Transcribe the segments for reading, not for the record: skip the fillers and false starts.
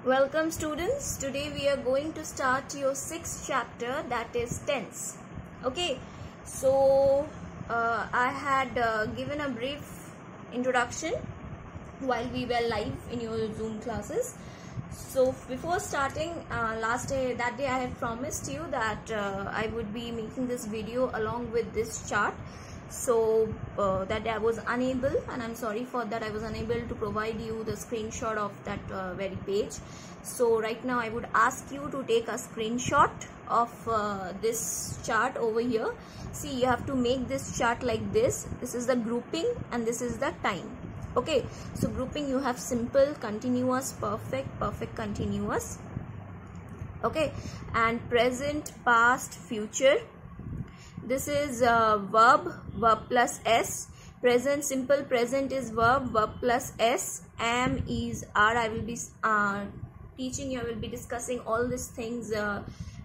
Welcome students. Today we are going to start your 6th chapter, that is tense. Okay, so I had given a brief introduction while we were live in your Zoom classes. So before starting, that day I had promised you that I would be making this video along with this chart. So that I was unable, and I'm sorry for that, I was unable to provide you the screenshot of that very page. So right now I would ask you to take a screenshot of this chart over here. See, you have to make this chart like this. This is the grouping and this is the time. Okay, so grouping, you have simple, continuous, perfect, perfect, continuous. Okay, and present, past, future. This is verb plus s. Present, simple present is verb plus s. Am, is, are. I will be teaching you, I will be discussing all these things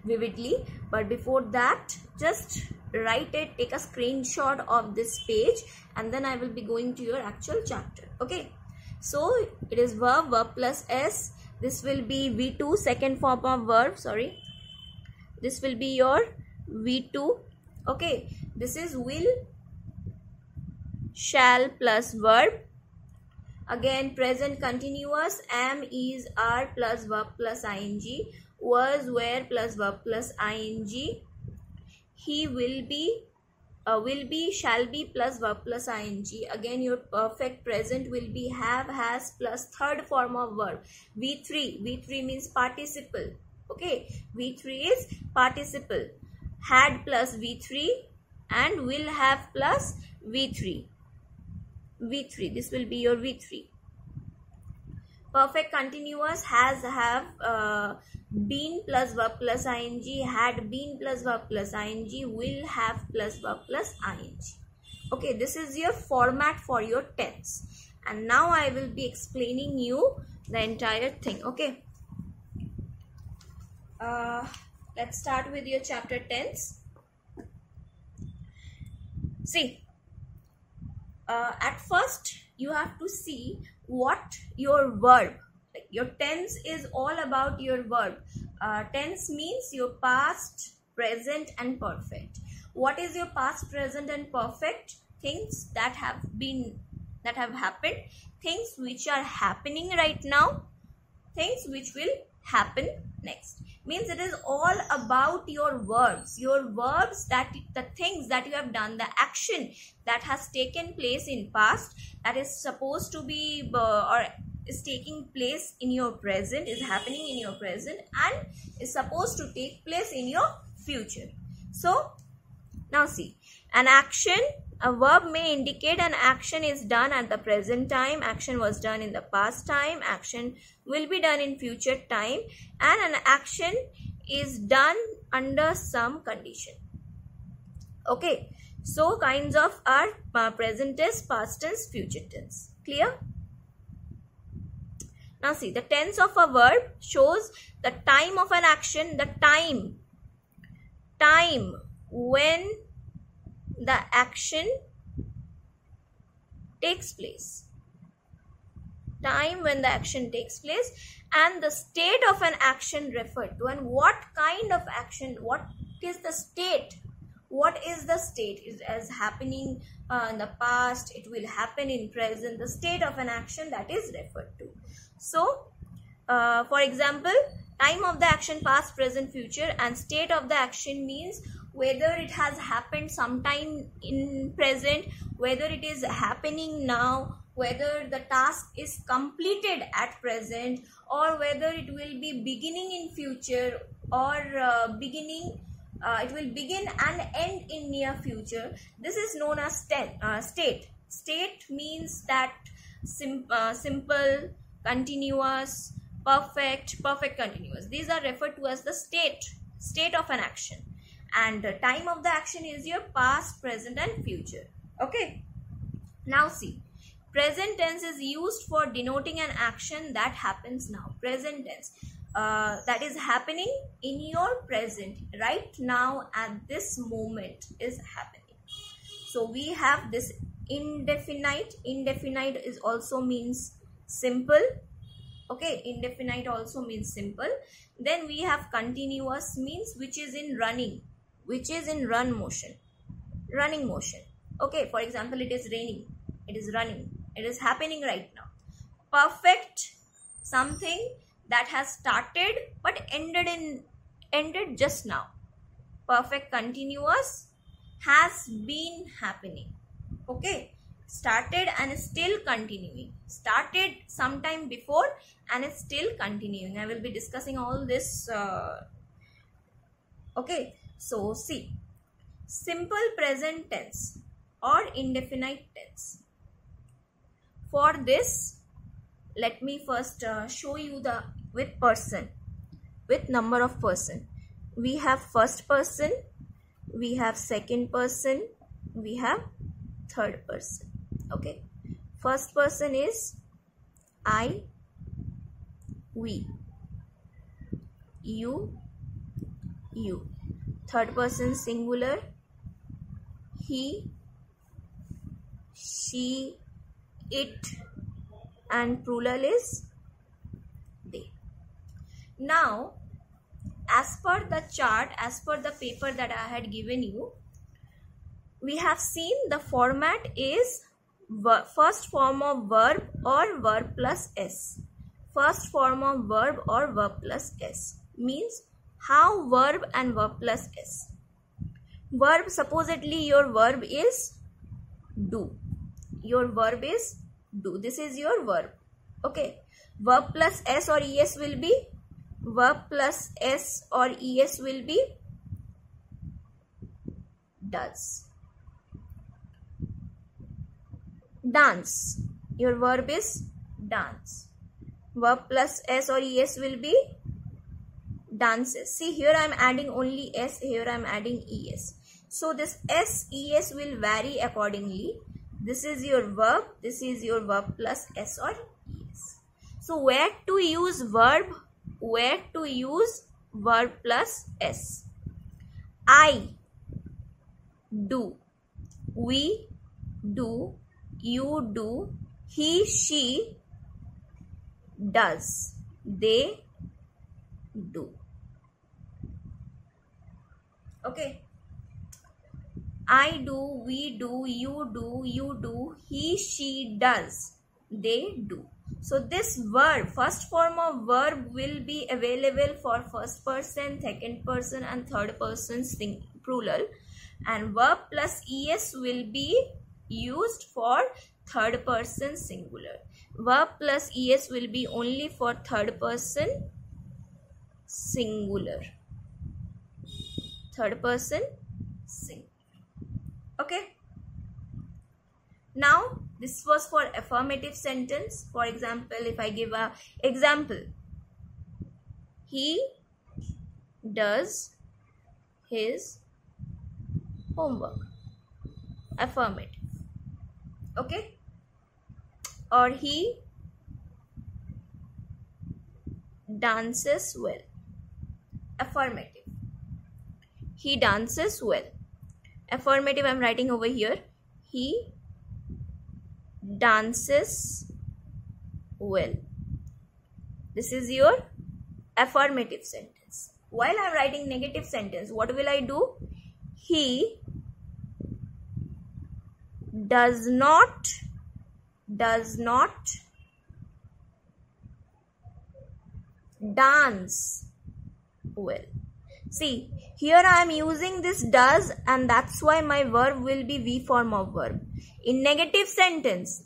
vividly. But before that, just write it, take a screenshot of this page, and then I will be going to your actual chapter. Okay, so it is verb plus s. This will be V2, second form of verb, sorry. This will be your V2. Okay, this is will, shall plus verb. Again, present continuous, am, is, are plus verb plus ing. Was, were plus verb plus ing. He will be, shall be plus verb plus ing. Again, your perfect present will be have, has plus third form of verb. V3 means participle. Okay, V3 is participle. Had plus V3 and will have plus V3. This will be your V3. Perfect continuous, has, have, been plus verb plus ing, had been plus verb plus ing, will have plus verb plus ing. Okay, this is your format for your tense. And now I will be explaining you the entire thing. Okay. Let's start with your chapter tense. See, at first you have to see what your verb, like your tense is all about your verb. Tense means your past, present and perfect. What is your past, present and perfect? Things that have happened, things which are happening right now, things which will happen next. Means it is all about your verbs, that the things that you have done, the action that has taken place in past, that is supposed to be or is taking place in your present, is happening in your present, and is supposed to take place in your future. So now see, an action, a verb may indicate an action is done at the present time, action was done in the past time, action will be done in future time, and an action is done under some condition. Okay, so kinds of are present tense, past tense, future tense. Clear? Now see, the tense of a verb shows the time of an action, the time when the action takes place. Time when the action takes place, and the state of an action referred to, and what kind of action, what is the state, is as happening in the past, it will happen in present, the state of an action that is referred to. So for example, time of the action, past, present, future, and state of the action means whether it has happened sometime in present, whether it is happening now, whether the task is completed at present, or whether it will be beginning in future, or it will begin and end in near future. This is known as state. State means that simple, continuous, perfect, continuous. These are referred to as the state of an action. And the time of the action is your past, present and future. Okay. Now see, present tense is used for denoting an action that happens now. Present tense, that is happening in your present, right now, at this moment is happening. So we have this indefinite. Indefinite is also means simple. Okay, indefinite also means simple. Then we have continuous, means which is in running, which is in running motion. Okay, for example, it is raining, it is running, it is happening right now. Perfect, something that has started but ended just now. Perfect continuous, has been happening. Okay, started and still continuing, started sometime before and is still continuing. I will be discussing all this. Okay, so see, simple present tense or indefinite tense. For this, let me first show you the with person, with number of person. We have first person, we have second person, we have third person. Okay, first person is I, we, you. Third person singular, he, she, it, and plural is they. Now, as per the chart, as per the paper that I had given you, we have seen the format is first form of verb or verb plus s. First form of verb or verb plus s means how verb and verb plus s. Verb, supposedly your verb is do. Your verb is do. This is your verb. Okay. Verb plus s or es will be, verb plus s or es will be does. Dance. Your verb is dance. Verb plus s or es will be dances. See, here I am adding only s, here I am adding es. So this s, es will vary accordingly. This is your verb, this is your verb plus s or es. So where to use verb? Where to use verb plus s? I do, we do, you do, he, she does, they do. Okay. I do, we do, you do, he, she does, they do. So this verb, first form of verb will be available for first person, second person and third person plural, and verb plus es will be used for third person singular. Verb plus es will be only for third person singular. Third person singular. Okay. Now this was for affirmative sentence. For example, if I give a example, he does his homework. Affirmative. Okay. Or he dances well. Affirmative. He dances well. Affirmative, I am writing over here. He dances well. This is your affirmative sentence. While I am writing negative sentence, what will I do? He does not dance well. See, here I am using this does, and that's why my verb will be V form of verb. In negative sentence,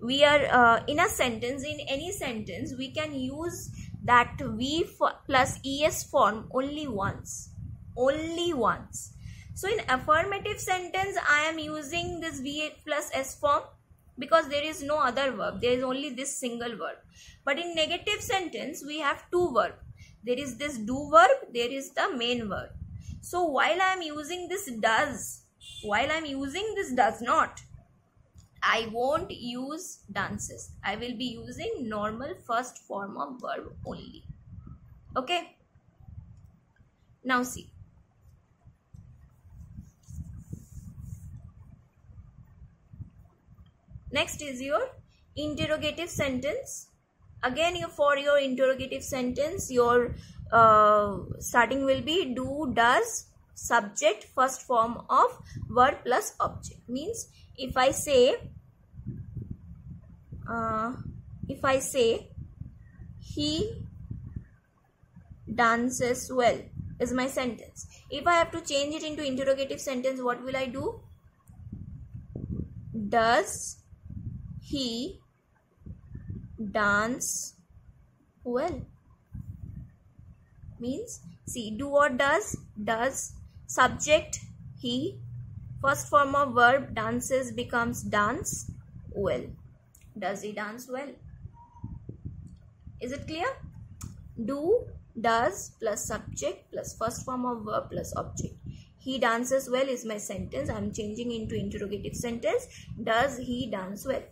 we are in a sentence, in any sentence, we can use that V plus ES form only once. Only once. So in affirmative sentence, I am using this V plus S form because there is no other verb. There is only this single verb. But in negative sentence, we have two verbs. There is this do verb, there is the main verb. So while I am using this does, while I am using this does not, I won't use dances. I will be using normal first form of verb only. Okay. Now see. Next is your interrogative sentence. Again, for your interrogative sentence, your starting will be do, does, subject, first form of verb plus object. Means if I say he dances well is my sentence. If I have to change it into interrogative sentence, what will I do? Does he dance well? Means, see, do or does, subject he, first form of verb dances becomes dance well. Does he dance well? Is it clear? Do, does plus subject plus first form of verb plus object. He dances well is my sentence. I am changing into interrogative sentence. Does he dance well?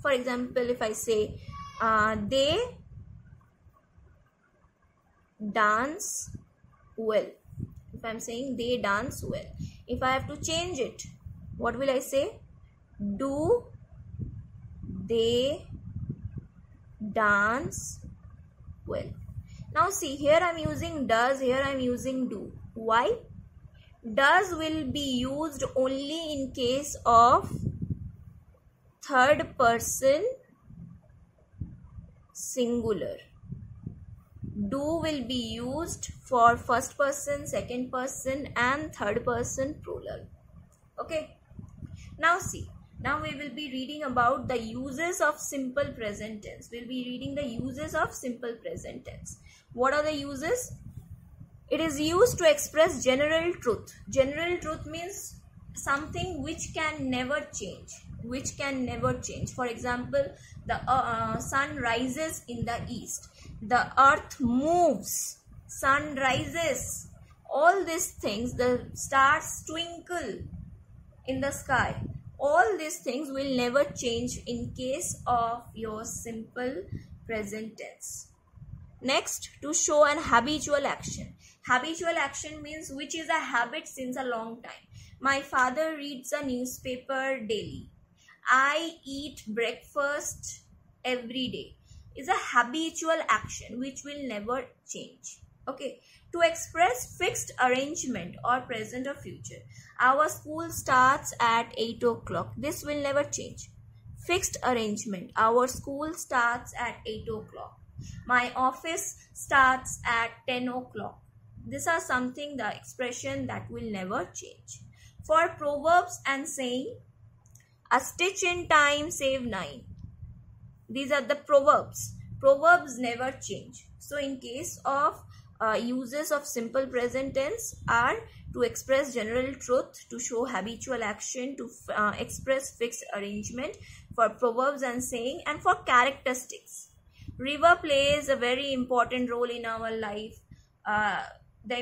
For example, if I say they dance well. If I am saying they dance well. If I have to change it, what will I say? Do they dance well? Now see, here I am using does, here I am using do. Why? Does will be used only in case of third person singular. Do will be used for first person, second person and third person plural. Okay. Now see, now we will be reading about the uses of simple present tense. We will be reading the uses of simple present tense. What are the uses? It is used to express general truth. General truth means something which can never change. Which can never change. For example, the sun rises in the east. The earth moves. Sun rises. All these things, the stars twinkle in the sky. All these things will never change in case of your simple present tense. Next, to show an habitual action. Habitual action means which is a habit since a long time. My father reads a newspaper daily. I eat breakfast every day. Is a habitual action which will never change. Okay. To express fixed arrangement or present or future. Our school starts at 8 o'clock. This will never change. Fixed arrangement. Our school starts at 8 o'clock. My office starts at 10 o'clock. These are something, the expression that will never change. For proverbs and saying, a stitch in time save 9. These are the proverbs. Proverbs never change. So in case of uses of simple present tense are to express general truth, to show habitual action, to express fixed arrangement, for proverbs and saying, and for characteristics. River plays a very important role in our life. The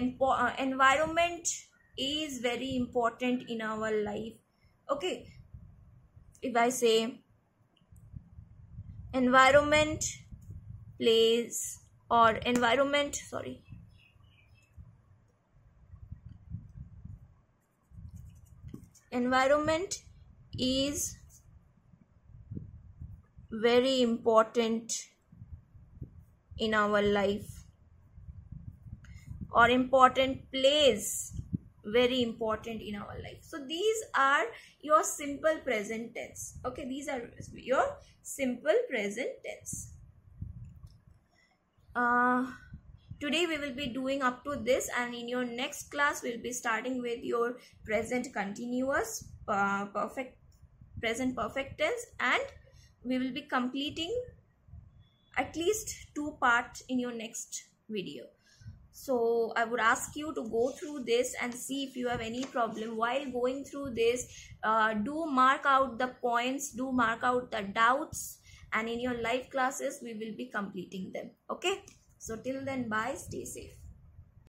environment is very important in our life. Okay. If I say environment plays or environment is very important in our life, or important plays very important in our life. So these are your simple present tense. Okay, these are your simple present tense. Today we will be doing up to this, and in your next class we will be starting with your present continuous, present perfect tense, and we will be completing at least 2 parts in your next video. So I would ask you to go through this and see if you have any problem. While going through this, do mark out the points, do mark out the doubts, and in your live classes we will be completing them. Okay, so till then, bye, stay safe.